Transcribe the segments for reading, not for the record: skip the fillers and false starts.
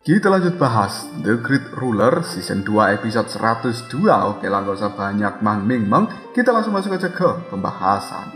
Kita lanjut bahas The Great Ruler Season 2 episode 102. Oke lah, gak usah banyak mang-ming-meng, kita langsung masuk aja ke pembahasan.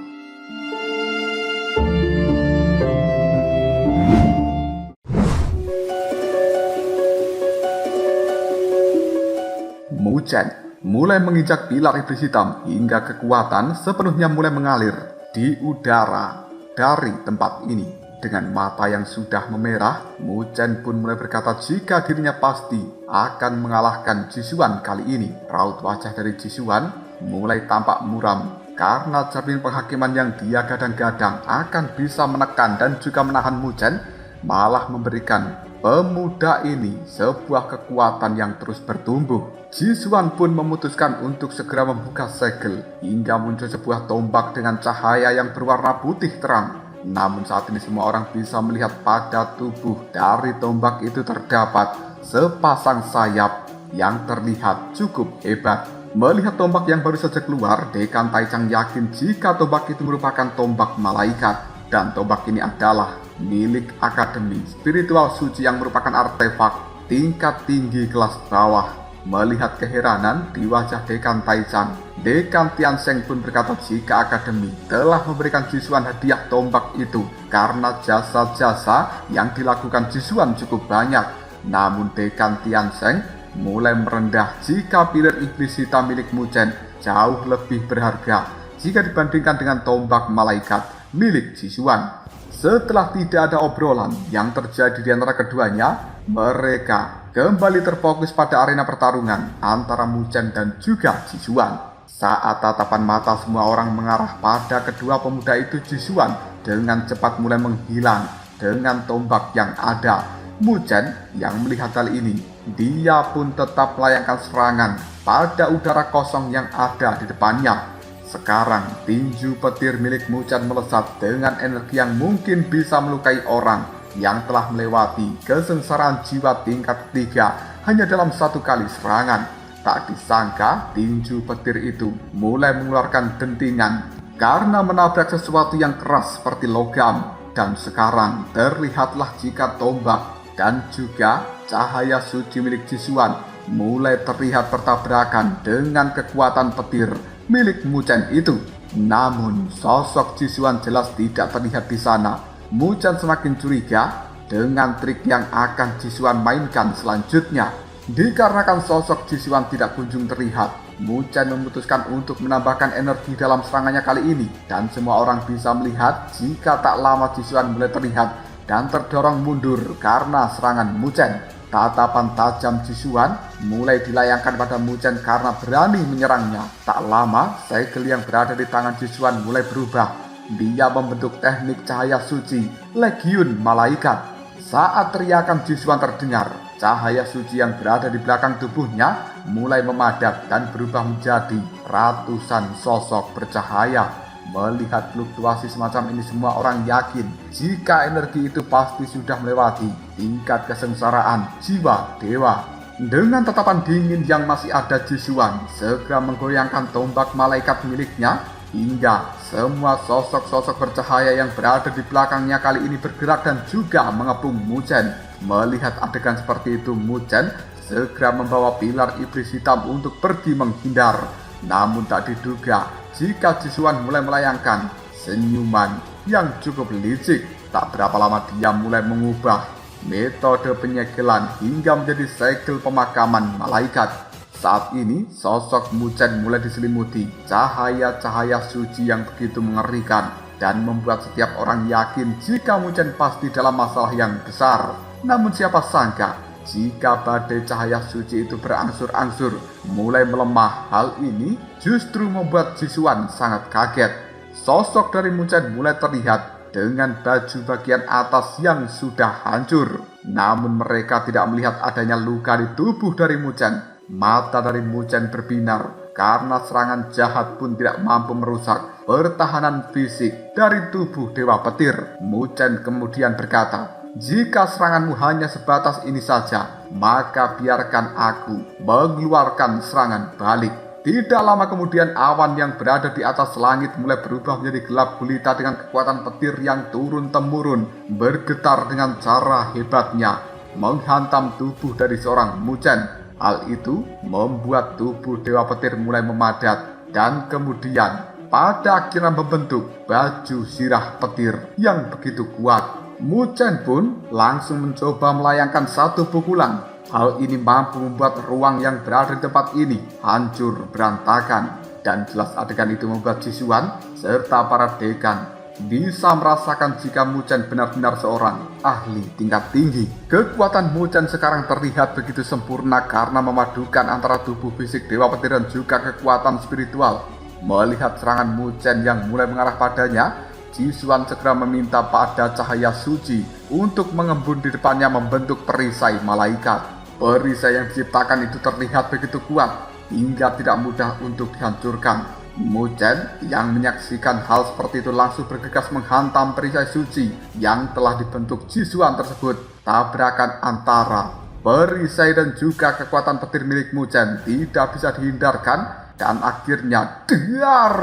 Muchen mulai menginjak pilar iblis hitam hingga kekuatan sepenuhnya mulai mengalir di udara dari tempat ini. Dengan mata yang sudah memerah, Muchen pun mulai berkata jika dirinya pasti akan mengalahkan Jisuan kali ini. Raut wajah dari Jisuan mulai tampak muram karena cermin penghakiman yang dia gadang-gadang akan bisa menekan dan juga menahan Muchen, malah memberikan pemuda ini sebuah kekuatan yang terus bertumbuh. Jisuan pun memutuskan untuk segera membuka segel hingga muncul sebuah tombak dengan cahaya yang berwarna putih terang. Namun saat ini semua orang bisa melihat pada tubuh dari tombak itu terdapat sepasang sayap yang terlihat cukup hebat. Melihat tombak yang baru saja keluar, Dekan Taichang yakin jika tombak itu merupakan tombak malaikat. Dan tombak ini adalah milik Akademi Spiritual Suci yang merupakan artefak tingkat tinggi kelas bawah. Melihat keheranan di wajah Dekan Taichang, Dekan Tiansheng pun berkata jika Akademi telah memberikan Jisuan hadiah tombak itu karena jasa-jasa yang dilakukan Jisuan cukup banyak. Namun Dekan Tiansheng mulai merendah jika pilar iblis hitam milik Muchen jauh lebih berharga jika dibandingkan dengan tombak malaikat milik Jisuan. Setelah tidak ada obrolan yang terjadi di antara keduanya, mereka kembali terfokus pada arena pertarungan antara Muchen dan juga Jisuan. Saat tatapan mata semua orang mengarah pada kedua pemuda itu, Jisuan dengan cepat mulai menghilang dengan tombak yang ada. Muchen yang melihat hal ini, dia pun tetap melayangkan serangan pada udara kosong yang ada di depannya. Sekarang tinju petir milik Muchen melesat dengan energi yang mungkin bisa melukai orang yang telah melewati kesengsaraan jiwa tingkat 3 hanya dalam satu kali serangan. Tak disangka tinju petir itu mulai mengeluarkan dentingan karena menabrak sesuatu yang keras seperti logam. Dan sekarang terlihatlah jika tombak dan juga cahaya suci milik Jisuan mulai terlihat bertabrakan dengan kekuatan petir milik Muchen itu. Namun sosok Jisuan jelas tidak terlihat di sana. Muchen semakin curiga dengan trik yang akan Jisuan mainkan selanjutnya. Dikarenakan sosok Jisuan tidak kunjung terlihat, Muchen memutuskan untuk menambahkan energi dalam serangannya kali ini. Dan semua orang bisa melihat jika tak lama Jisuan mulai terlihat dan terdorong mundur karena serangan Muchen. Tatapan tajam Jisuan mulai dilayangkan pada Muchen karena berani menyerangnya. Tak lama, segel yang berada di tangan Jisuan mulai berubah. Dia membentuk teknik cahaya suci, Legiun Malaikat. Saat teriakan Jisuan terdengar, cahaya suci yang berada di belakang tubuhnya mulai memadat dan berubah menjadi ratusan sosok bercahaya. Melihat fluktuasi semacam ini, semua orang yakin jika energi itu pasti sudah melewati tingkat kesengsaraan jiwa dewa. Dengan tatapan dingin yang masih ada, Jisuan segera menggoyangkan tombak malaikat miliknya hingga semua sosok-sosok bercahaya yang berada di belakangnya kali ini bergerak dan juga mengepung Muchen. Melihat adegan seperti itu, Muchen segera membawa pilar iblis hitam untuk pergi menghindar. Namun tak diduga jika Jisuan mulai melayangkan senyuman yang cukup licik. Tak berapa lama dia mulai mengubah metode penyegelan hingga menjadi segel pemakaman malaikat. Saat ini sosok Muchen mulai diselimuti cahaya-cahaya suci yang begitu mengerikan dan membuat setiap orang yakin jika Muchen pasti dalam masalah yang besar. Namun siapa sangka jika badai cahaya suci itu berangsur-angsur mulai melemah, hal ini justru membuat Jisuan sangat kaget. Sosok dari Muchen mulai terlihat dengan baju bagian atas yang sudah hancur. Namun mereka tidak melihat adanya luka di tubuh dari Muchen. Mata dari Muchen berbinar karena serangan jahat pun tidak mampu merusak pertahanan fisik dari tubuh Dewa Petir. Muchen kemudian berkata, jika seranganmu hanya sebatas ini saja, maka biarkan aku mengeluarkan serangan balik. Tidak lama kemudian awan yang berada di atas langit mulai berubah menjadi gelap gulita dengan kekuatan petir yang turun-temurun bergetar dengan cara hebatnya. menghantam tubuh dari seorang Muchen. Hal itu membuat tubuh Dewa Petir mulai memadat dan kemudian pada akhirnya membentuk baju sirah petir yang begitu kuat. Muchen pun langsung mencoba melayangkan satu pukulan. Hal ini mampu membuat ruang yang berada di tempat ini hancur berantakan. Dan jelas adegan itu membuat Jisuan serta para dekan bisa merasakan jika Muchen benar-benar seorang ahli tingkat tinggi. Kekuatan Muchen sekarang terlihat begitu sempurna karena memadukan antara tubuh fisik Dewa Petir dan juga kekuatan spiritual. Melihat serangan Muchen yang mulai mengarah padanya, Jisuan segera meminta pada cahaya suci untuk mengembun di depannya membentuk perisai malaikat. Perisai yang diciptakan itu terlihat begitu kuat hingga tidak mudah untuk dihancurkan. Muchen yang menyaksikan hal seperti itu langsung bergegas menghantam perisai suci yang telah dibentuk Jisuan tersebut. Tabrakan antara perisai dan juga kekuatan petir milik Muchen tidak bisa dihindarkan dan akhirnya dar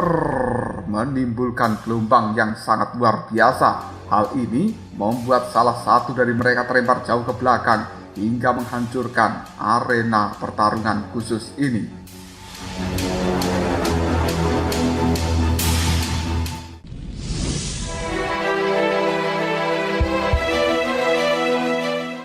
menimbulkan gelombang yang sangat luar biasa. Hal ini membuat salah satu dari mereka terlempar jauh ke belakang hingga menghancurkan arena pertarungan khusus ini.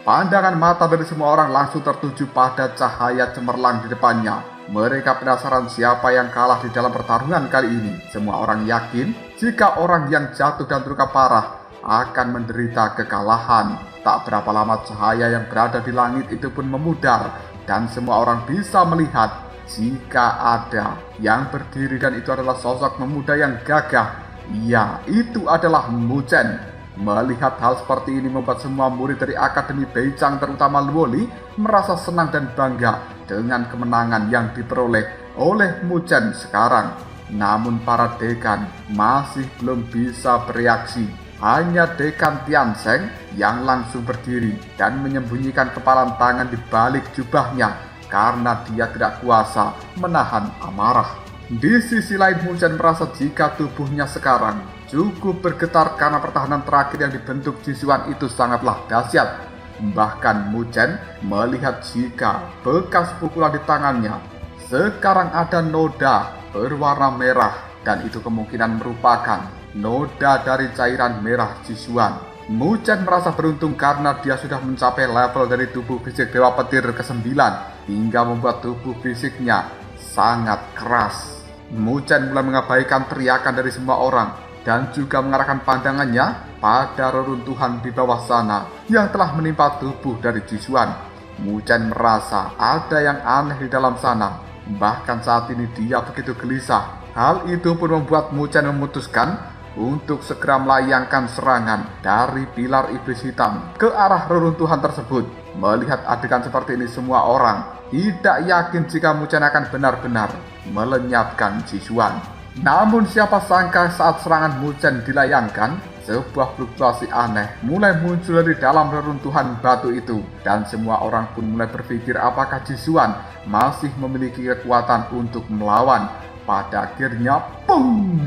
Pandangan mata dari semua orang langsung tertuju pada cahaya cemerlang di depannya. Mereka penasaran siapa yang kalah di dalam pertarungan kali ini. Semua orang yakin jika orang yang jatuh dan terluka parah akan menderita kekalahan. Tak berapa lama cahaya yang berada di langit itu pun memudar dan semua orang bisa melihat jika ada yang berdiri dan itu adalah sosok pemuda yang gagah. Ya, itu adalah Muchen. Melihat hal seperti ini membuat semua murid dari Akademi Beichang terutama Luoli merasa senang dan bangga dengan kemenangan yang diperoleh oleh Muchen sekarang. Namun para dekan masih belum bisa bereaksi. Hanya dekan Tiansheng yang langsung berdiri dan menyembunyikan kepalan tangan di balik jubahnya karena dia tidak kuasa menahan amarah. Di sisi lain Muchen merasa jika tubuhnya sekarang cukup bergetar karena pertahanan terakhir yang dibentuk Jisuan itu sangatlah dahsyat. Bahkan Muchen melihat jika bekas pukulan di tangannya sekarang ada noda berwarna merah dan itu kemungkinan merupakan noda dari cairan merah Jisuan. Muchen merasa beruntung karena dia sudah mencapai level dari tubuh fisik Dewa Petir ke-9 hingga membuat tubuh fisiknya sangat keras. Muchen mulai mengabaikan teriakan dari semua orang dan juga mengarahkan pandangannya pada reruntuhan di bawah sana yang telah menimpa tubuh dari Jisuan. Muchen merasa ada yang aneh di dalam sana. Bahkan saat ini dia begitu gelisah. Hal itu pun membuat Muchen memutuskan untuk segera melayangkan serangan dari pilar iblis hitam ke arah reruntuhan tersebut. Melihat adegan seperti ini semua orang tidak yakin jika Muchen akan benar-benar melenyapkan Jisuan. Namun siapa sangka saat serangan Muchen dilayangkan, sebuah fluktuasi aneh mulai muncul dari dalam reruntuhan batu itu dan semua orang pun mulai berpikir apakah Jisuan masih memiliki kekuatan untuk melawan. Pada akhirnya, pung!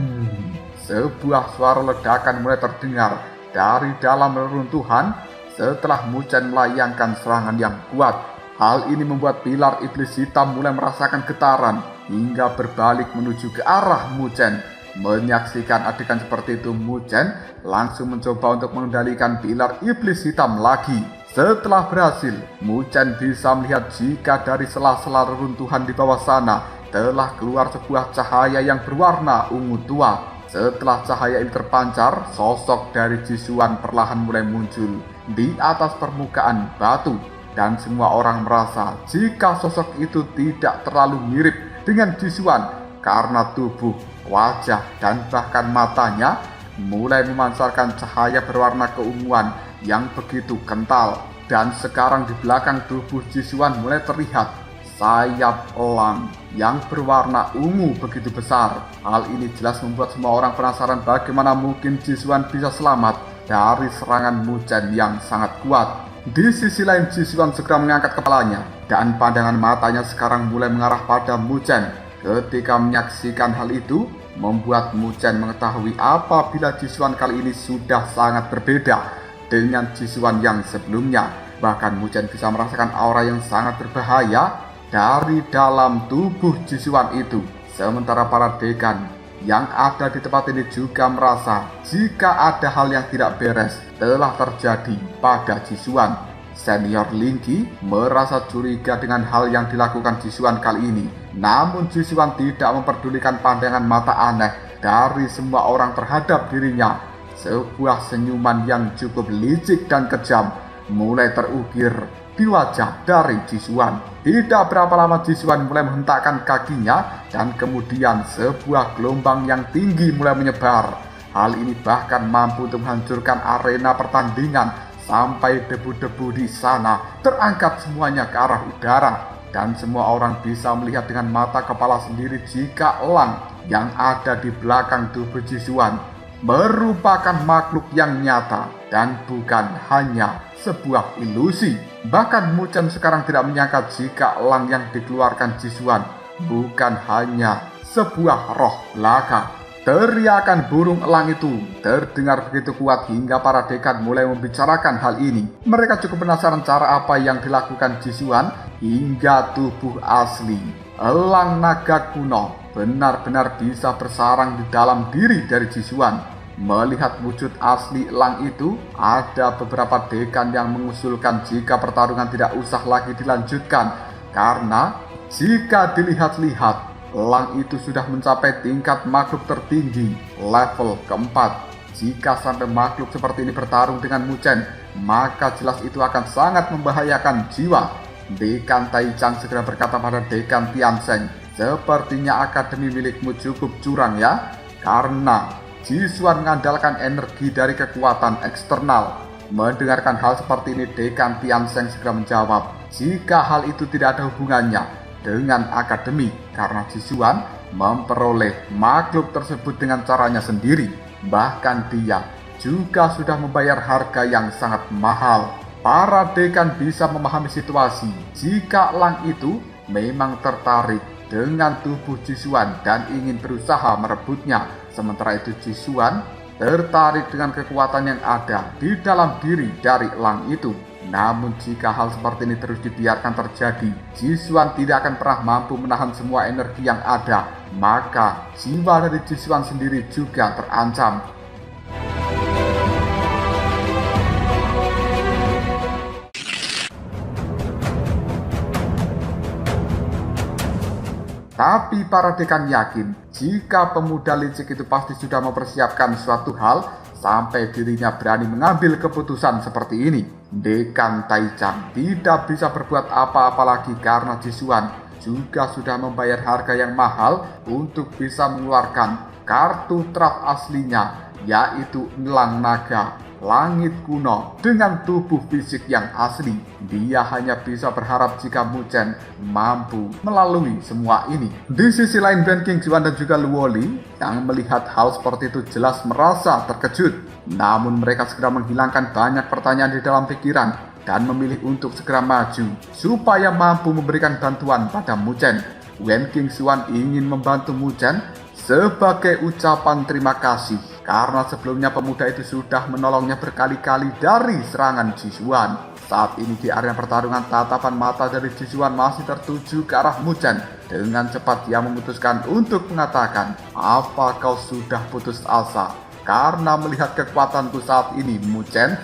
Sebuah suara ledakan mulai terdengar dari dalam reruntuhan setelah Muchen melayangkan serangan yang kuat. Hal ini membuat pilar iblis hitam mulai merasakan getaran hingga berbalik menuju ke arah Muchen. Menyaksikan adegan seperti itu, Muchen langsung mencoba untuk mengendalikan pilar iblis hitam lagi. Setelah berhasil, Muchen bisa melihat jika dari sela-sela reruntuhan di bawah sana telah keluar sebuah cahaya yang berwarna ungu tua. Setelah cahaya ini terpancar, sosok dari Jisuan perlahan mulai muncul di atas permukaan batu. Dan semua orang merasa jika sosok itu tidak terlalu mirip dengan Jisuan karena tubuh, wajah, dan bahkan matanya mulai memancarkan cahaya berwarna keunguan yang begitu kental. Dan sekarang di belakang tubuh Jisuan mulai terlihat sayap elang yang berwarna ungu begitu besar. Hal ini jelas membuat semua orang penasaran bagaimana mungkin Jisuan bisa selamat dari serangan Muchen yang sangat kuat. Di sisi lain Jisuan segera mengangkat kepalanya dan pandangan matanya sekarang mulai mengarah pada Muchen. Ketika menyaksikan hal itu, membuat Muchen mengetahui apabila Jisuan kali ini sudah sangat berbeda dengan Jisuan yang sebelumnya. Bahkan Muchen bisa merasakan aura yang sangat berbahaya dari dalam tubuh Jisuan itu. Sementara para dekan yang ada di tempat ini juga merasa jika ada hal yang tidak beres telah terjadi pada Jisuan. Senior Lingqi merasa curiga dengan hal yang dilakukan Jisuan kali ini. Namun Jisuan tidak memperdulikan pandangan mata aneh dari semua orang terhadap dirinya. Sebuah senyuman yang cukup licik dan kejam mulai terukir di wajah dari Jisuan. Tidak berapa lama Jisuan mulai menghentakkan kakinya dan kemudian sebuah gelombang yang tinggi mulai menyebar. Hal ini bahkan mampu untuk menghancurkan arena pertandingan sampai debu-debu di sana terangkat semuanya ke arah udara. Dan semua orang bisa melihat dengan mata kepala sendiri jika elang yang ada di belakang tubuh Jisuan merupakan makhluk yang nyata dan bukan hanya sebuah ilusi. Bahkan Muchen sekarang tidak menyangka jika elang yang dikeluarkan Jisuan bukan hanya sebuah roh belaka. Teriakan burung elang itu terdengar begitu kuat hingga para dekan mulai membicarakan hal ini. Mereka cukup penasaran cara apa yang dilakukan Jisuan hingga tubuh asli elang naga kuno benar-benar bisa bersarang di dalam diri dari Jisuan. Melihat wujud asli elang itu, ada beberapa dekan yang mengusulkan jika pertarungan tidak usah lagi dilanjutkan. Karena jika dilihat-lihat, elang itu sudah mencapai tingkat makhluk tertinggi, level keempat. Jika sampai makhluk seperti ini bertarung dengan Muchen, maka jelas itu akan sangat membahayakan jiwa. Dekan Taichang segera berkata pada Dekan Tiansheng, sepertinya akademi milikmu cukup curang ya, karena Jisuan mengandalkan energi dari kekuatan eksternal. Mendengarkan hal seperti ini, Dekan Tiansheng segera menjawab, jika hal itu tidak ada hubungannya dengan akademi, karena Jisuan memperoleh makhluk tersebut dengan caranya sendiri. Bahkan dia juga sudah membayar harga yang sangat mahal. Para dekan bisa memahami situasi jika elang itu memang tertarik dengan tubuh Jisuan dan ingin berusaha merebutnya. Sementara itu Jisuan tertarik dengan kekuatan yang ada di dalam diri dari elang itu. Namun jika hal seperti ini terus dibiarkan terjadi, Jisuan tidak akan pernah mampu menahan semua energi yang ada. Maka jiwa dari Jisuan sendiri juga terancam. Tapi para dekan yakin jika pemuda licik itu pasti sudah mempersiapkan suatu hal sampai dirinya berani mengambil keputusan seperti ini. Dekan Taichang tidak bisa berbuat apa-apa lagi karena Jisuan juga sudah membayar harga yang mahal untuk bisa mengeluarkan kartu traf aslinya, yaitu elang naga langit kuno dengan tubuh fisik yang asli. Dia hanya bisa berharap jika Muchen mampu melalui semua ini. Di sisi lain, Ben Qingxuan dan juga Luo Li yang melihat hal seperti itu jelas merasa terkejut. Namun mereka segera menghilangkan banyak pertanyaan di dalam pikiran dan memilih untuk segera maju supaya mampu memberikan bantuan pada Muchen. Ben Qingxuan ingin membantu Muchen sebagai ucapan terima kasih karena sebelumnya pemuda itu sudah menolongnya berkali-kali dari serangan Jisuan. Saat ini di area pertarungan, tatapan mata dari Jisuan masih tertuju ke arah Muchen. Dengan cepat dia memutuskan untuk mengatakan, apa kau sudah putus asa karena melihat kekuatanku saat ini, Muchen?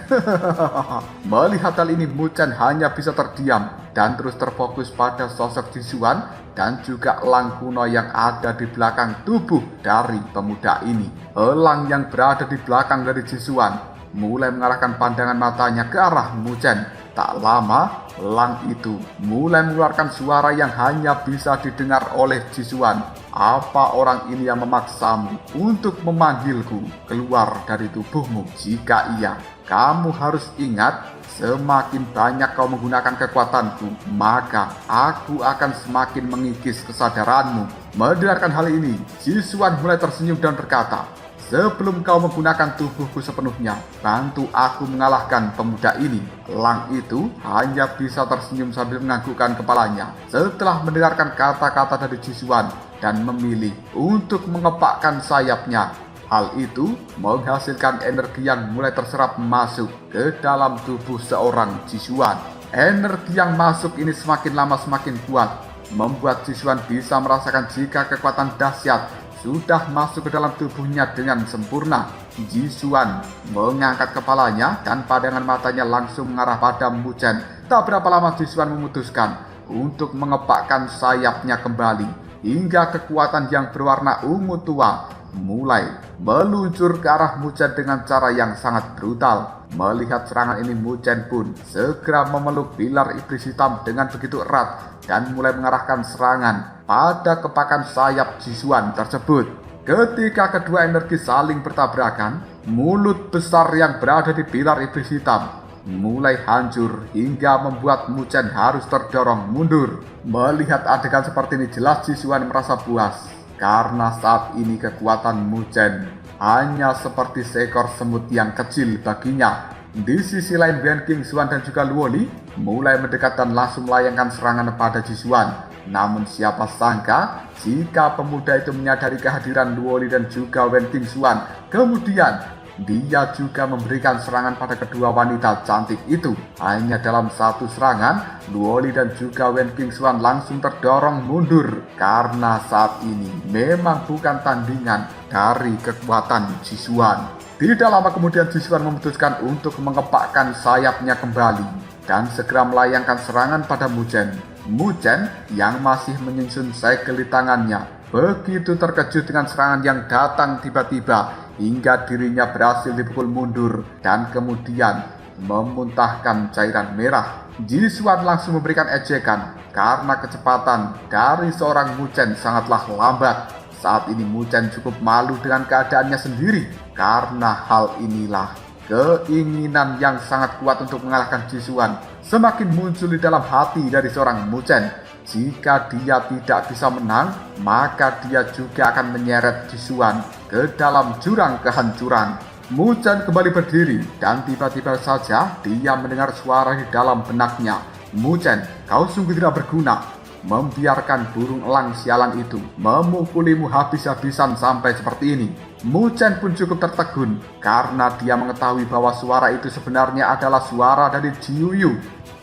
Melihat hal ini, Muchen hanya bisa terdiam dan terus terfokus pada sosok Jisuan dan juga elang kuno yang ada di belakang tubuh dari pemuda ini. Elang yang berada di belakang dari Jisuan mulai mengarahkan pandangan matanya ke arah Muchen. Tak lama, elang itu mulai mengeluarkan suara yang hanya bisa didengar oleh Jisuan. Apa orang ini yang memaksamu untuk memanggilku keluar dari tubuhmu? Jika iya, kamu harus ingat, semakin banyak kau menggunakan kekuatanku, maka aku akan semakin mengikis kesadaranmu. Mendengarkan hal ini, Jisuan mulai tersenyum dan berkata, sebelum kau menggunakan tubuhku sepenuhnya, bantu aku mengalahkan pemuda ini. Elang itu hanya bisa tersenyum sambil menganggukkan kepalanya setelah mendengarkan kata-kata dari Jisuan dan memilih untuk mengepakkan sayapnya. Hal itu menghasilkan energi yang mulai terserap masuk ke dalam tubuh seorang Jisuan. Energi yang masuk ini semakin lama semakin kuat, membuat Jisuan bisa merasakan jika kekuatan dahsyat sudah masuk ke dalam tubuhnya dengan sempurna. Jisuan mengangkat kepalanya dan pandangan matanya langsung mengarah pada Mu Chen. Tak berapa lama Jisuan memutuskan untuk mengepakkan sayapnya kembali, hingga kekuatan yang berwarna ungu tua mulai meluncur ke arah Mu Chen dengan cara yang sangat brutal. Melihat serangan ini, Mu Chen pun segera memeluk pilar iblis hitam dengan begitu erat dan mulai mengarahkan serangan pada kepakan sayap Jisuan tersebut. Ketika kedua energi saling bertabrakan, mulut besar yang berada di pilar iblis hitam mulai hancur hingga membuat Mu Chen harus terdorong mundur. Melihat adegan seperti ini, jelas Jisuan merasa puas karena saat ini kekuatan Mu Chen hanya seperti seekor semut yang kecil baginya. Di sisi lain, Wen Qingxuan dan juga Luo Li mulai mendekat dan langsung melayangkan serangan pada Jisuan. Namun siapa sangka jika pemuda itu menyadari kehadiran Luo Li dan juga Wen Qingxuan, kemudian dia juga memberikan serangan pada kedua wanita cantik itu. Hanya dalam satu serangan, Luo Li dan juga Wen Qingxuan langsung terdorong mundur karena saat ini memang bukan tandingan dari kekuatan Jisuan. Tidak lama kemudian Jisuan memutuskan untuk mengepakkan sayapnya kembali dan segera melayangkan serangan pada Mu Chen. Mu Chen yang masih menyusun segel di tangannya begitu terkejut dengan serangan yang datang tiba-tiba hingga dirinya berhasil dipukul mundur dan kemudian memuntahkan cairan merah. Jisuan langsung memberikan ejekan karena kecepatan dari seorang Mu Chen sangatlah lambat. Saat ini Mu Chen cukup malu dengan keadaannya sendiri. Karena hal inilah keinginan yang sangat kuat untuk mengalahkan Jisuan semakin muncul di dalam hati dari seorang Mu Chen. Jika dia tidak bisa menang, maka dia juga akan menyeret Jisuan ke dalam jurang kehancuran. Mu Chen kembali berdiri dan tiba-tiba saja dia mendengar suara di dalam benaknya. Mu Chen, kau sungguh tidak berguna. Membiarkan burung elang sialan itu memukulimu habis-habisan sampai seperti ini. Mu Chen pun cukup tertegun karena dia mengetahui bahwa suara itu sebenarnya adalah suara dari Jiuyu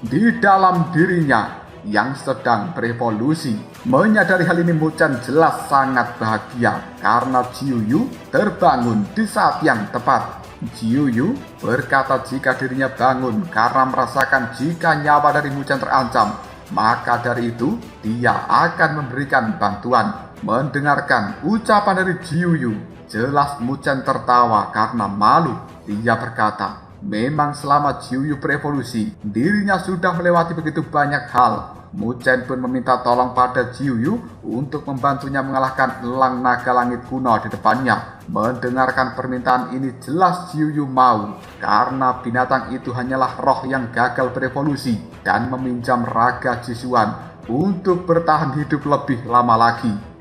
di dalam dirinya yang sedang berevolusi. Menyadari hal ini, Mu Chen jelas sangat bahagia karena Jiuyu terbangun di saat yang tepat. Jiuyu berkata jika dirinya bangun karena merasakan jika nyawa dari Mu Chen terancam, maka dari itu dia akan memberikan bantuan. Mendengarkan ucapan dari Jiuyu, jelas Mu Chen tertawa karena malu. Dia berkata, memang selama Jiuyu berevolusi, dirinya sudah melewati begitu banyak hal. Mu Chen pun meminta tolong pada Jiuyu untuk membantunya mengalahkan elang naga langit kuno di depannya. Mendengarkan permintaan ini, jelas Jiuyu mau karena binatang itu hanyalah roh yang gagal berevolusi dan meminjam raga Jisuan untuk bertahan hidup lebih lama lagi.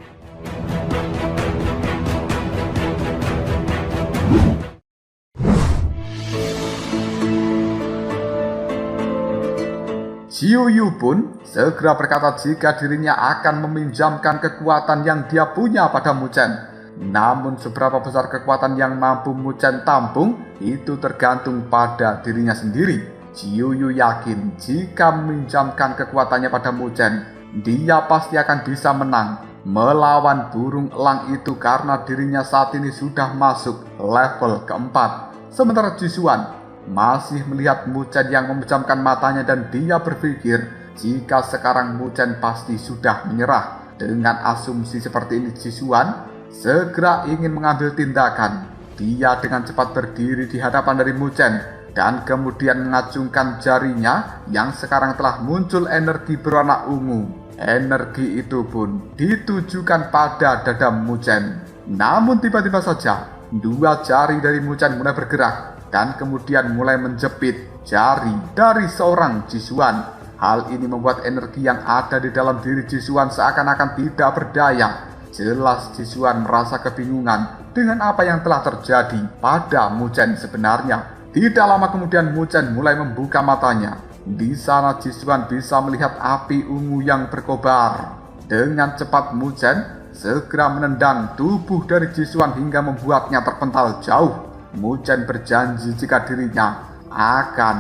Jiuyu pun segera berkata jika dirinya akan meminjamkan kekuatan yang dia punya pada Mu Chen. Namun seberapa besar kekuatan yang mampu Mu Chen tampung itu tergantung pada dirinya sendiri. Jiuyu yakin jika meminjamkan kekuatannya pada Mu Chen, dia pasti akan bisa menang melawan burung elang itu karena dirinya saat ini sudah masuk level keempat. Sementara Jisuan masih melihat Mu Chen yang memejamkan matanya dan dia berpikir jika sekarang Mu Chen pasti sudah menyerah. Dengan asumsi seperti ini, Jisuan segera ingin mengambil tindakan. Dia dengan cepat berdiri di hadapan dari Mu Chen dan kemudian mengacungkan jarinya yang sekarang telah muncul energi berwarna ungu. Energi itu pun ditujukan pada dada Mu Chen. Namun tiba-tiba saja dua jari dari Mu Chen mulai bergerak dan kemudian mulai menjepit jari dari seorang Jisuan. Hal ini membuat energi yang ada di dalam diri Jisuan seakan-akan tidak berdaya. Jelas Jisuan merasa kebingungan dengan apa yang telah terjadi pada Mu Chen sebenarnya. Tidak lama kemudian Mu Chen mulai membuka matanya. Di sana Jisuan bisa melihat api ungu yang berkobar. Dengan cepat Mu Chen segera menendang tubuh dari Jisuan hingga membuatnya terpental jauh. Muchen berjanji jika dirinya akan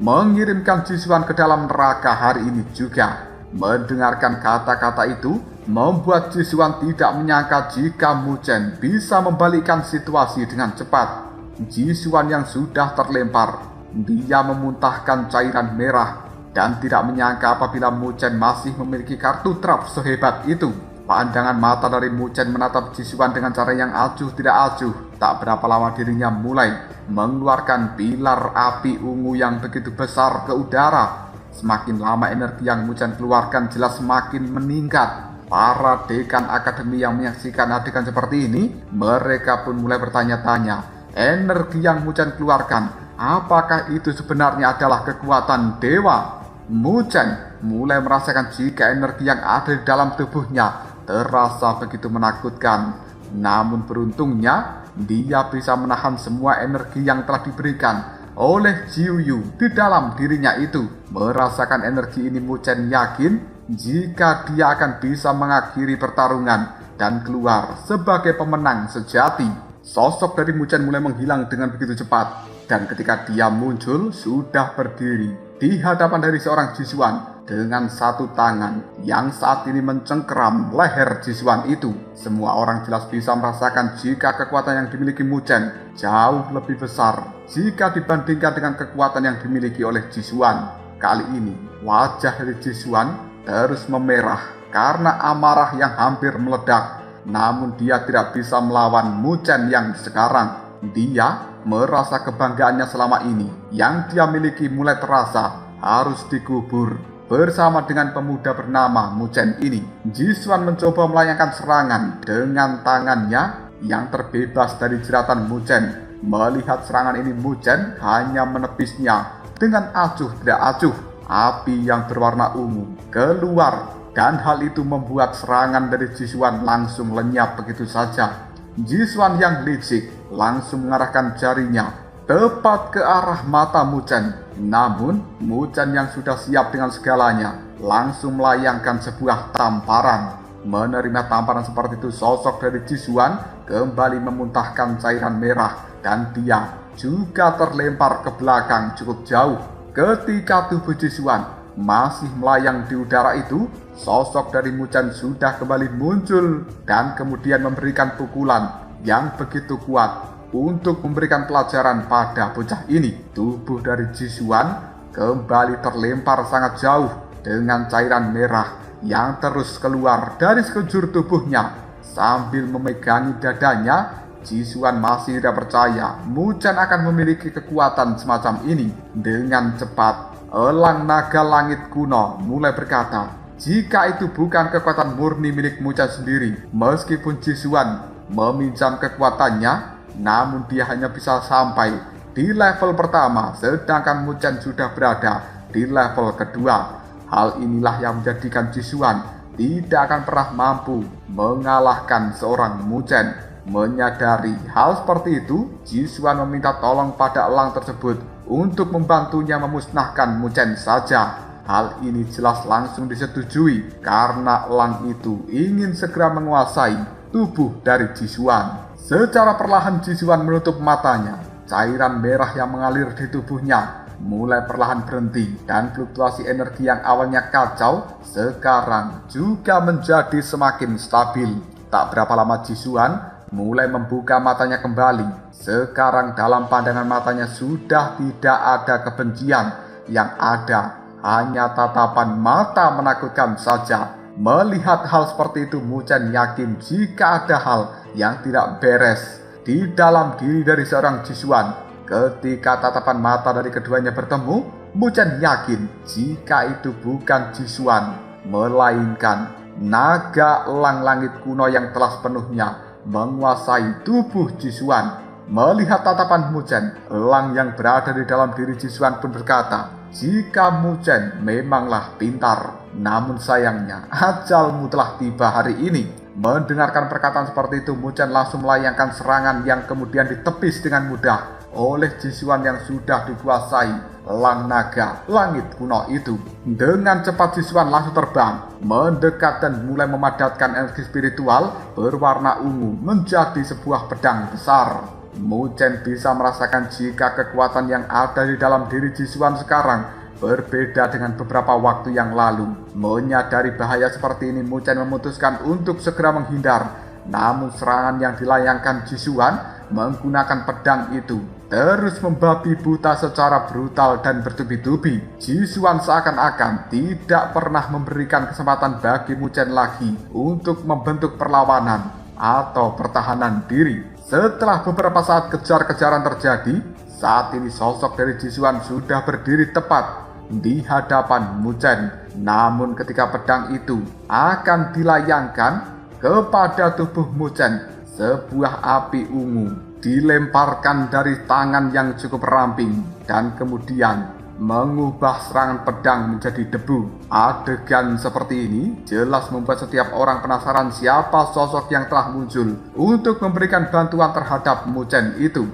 mengirimkan Jisuan ke dalam neraka hari ini juga. Mendengarkan kata-kata itu membuat Jisuan tidak menyangka jika Muchen bisa membalikkan situasi dengan cepat. Jisuan yang sudah terlempar, dia memuntahkan cairan merah dan tidak menyangka apabila Muchen masih memiliki kartu trap sehebat itu. Pandangan mata dari Muchen menatap Jisuan dengan cara yang acuh tidak acuh. Tak berapa lama dirinya mulai mengeluarkan pilar api ungu yang begitu besar ke udara. Semakin lama energi yang Muchen keluarkan jelas semakin meningkat. Para dekan akademi yang menyaksikan adegan seperti ini, mereka pun mulai bertanya-tanya, energi yang Muchen keluarkan, apakah itu sebenarnya adalah kekuatan dewa? Muchen mulai merasakan jika energi yang ada di dalam tubuhnya terasa begitu menakutkan. Namun beruntungnya, dia bisa menahan semua energi yang telah diberikan oleh Jiuyu di dalam dirinya itu. Merasakan energi ini, Muchen yakin jika dia akan bisa mengakhiri pertarungan dan keluar sebagai pemenang sejati. Sosok dari Muchen mulai menghilang dengan begitu cepat, dan ketika dia muncul sudah berdiri di hadapan dari seorang Jisuan dengan satu tangan yang saat ini mencengkeram leher Jisuan itu. Semua orang jelas bisa merasakan jika kekuatan yang dimiliki Muchen jauh lebih besar jika dibandingkan dengan kekuatan yang dimiliki oleh Jisuan. Kali ini wajah dari Jisuan terus memerah karena amarah yang hampir meledak. Namun dia tidak bisa melawan Muchen yang sekarang. Dia merasa kebanggaannya selama ini yang dia miliki mulai terasa harus dikubur bersama dengan pemuda bernama Muchen ini. Jisuan mencoba melayangkan serangan dengan tangannya yang terbebas dari jeratan Muchen. Melihat serangan ini, Muchen hanya menepisnya dengan acuh tidak acuh. Api yang berwarna ungu keluar dan hal itu membuat serangan dari Jisuan langsung lenyap begitu saja. Jisuan yang licik langsung mengarahkan jarinya tepat ke arah mata Muchen. Namun Muchen yang sudah siap dengan segalanya langsung melayangkan sebuah tamparan. Menerima tamparan seperti itu, sosok dari Jisuan kembali memuntahkan cairan merah dan dia juga terlempar ke belakang cukup jauh. Ketika tubuh Jisuan masih melayang di udara itu, sosok dari Muchen sudah kembali muncul dan kemudian memberikan pukulan yang begitu kuat untuk memberikan pelajaran pada bocah ini. Tubuh dari Jisuan kembali terlempar sangat jauh dengan cairan merah yang terus keluar dari sekujur tubuhnya. Sambil memegangi dadanya, Jisuan masih tidak percaya Muchen akan memiliki kekuatan semacam ini. Dengan cepat, elang naga langit kuno mulai berkata, jika itu bukan kekuatan murni milik Muchen sendiri, meskipun Jisuan meminjam kekuatannya, namun dia hanya bisa sampai di level pertama, sedangkan Muchen sudah berada di level kedua. Hal inilah yang menjadikan Jisuan tidak akan pernah mampu mengalahkan seorang Muchen. Menyadari hal seperti itu, Jisuan meminta tolong pada elang tersebut untuk membantunya memusnahkan Muchen saja. Hal ini jelas langsung disetujui karena elang itu ingin segera menguasai tubuh dari Jisuan. Secara perlahan Jisuan menutup matanya. Cairan merah yang mengalir di tubuhnya mulai perlahan berhenti dan fluktuasi energi yang awalnya kacau sekarang juga menjadi semakin stabil. Tak berapa lama Jisuan mulai membuka matanya kembali. Sekarang dalam pandangan matanya sudah tidak ada kebencian, yang ada hanya tatapan mata menakutkan saja. Melihat hal seperti itu, Muchen yakin jika ada hal yang tidak beres di dalam diri dari seorang Jisuan. Ketika tatapan mata dari keduanya bertemu, Muchen yakin jika itu bukan Jisuan, melainkan naga elang langit kuno yang telah sepenuhnya menguasai tubuh Jisuan. Melihat tatapan Muchen, elang yang berada di dalam diri Jisuan pun berkata, jika Muchen memanglah pintar, namun sayangnya ajalmu telah tiba hari ini. Mendengarkan perkataan seperti itu, Muchen langsung melayangkan serangan yang kemudian ditepis dengan mudah oleh Jisuan yang sudah dikuasai Lang Naga langit kuno itu. Dengan cepat Jisuan langsung terbang, mendekat dan mulai memadatkan energi spiritual berwarna ungu menjadi sebuah pedang besar. Mu Chen bisa merasakan jika kekuatan yang ada di dalam diri Jisuan sekarang berbeda dengan beberapa waktu yang lalu. Menyadari bahaya seperti ini, Mu Chen memutuskan untuk segera menghindar. Namun serangan yang dilayangkan Jisuan menggunakan pedang itu terus membabi buta secara brutal dan bertubi-tubi. Jisuan seakan-akan tidak pernah memberikan kesempatan bagi Mu Chen lagi untuk membentuk perlawanan atau pertahanan diri. Setelah beberapa saat kejar-kejaran terjadi, saat ini sosok dari Jisuan sudah berdiri tepat di hadapan Mu Chen. Namun ketika pedang itu akan dilayangkan kepada tubuh Mu Chen, sebuah api ungu dilemparkan dari tangan yang cukup ramping dan kemudian mengubah serangan pedang menjadi debu. Adegan seperti ini jelas membuat setiap orang penasaran siapa sosok yang telah muncul untuk memberikan bantuan terhadap Mu Chen itu.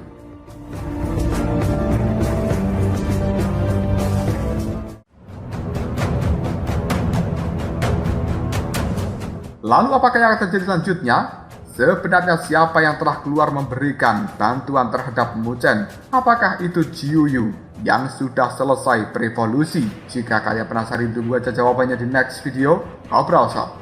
Lalu apakah yang akan terjadi selanjutnya? Sebenarnya siapa yang telah keluar memberikan bantuan terhadap Mu Chen? Apakah itu Jiu Yu yang sudah selesai berevolusi? Jika kalian penasaran, tunggu aja jawabannya di next video. Ngobrol sob.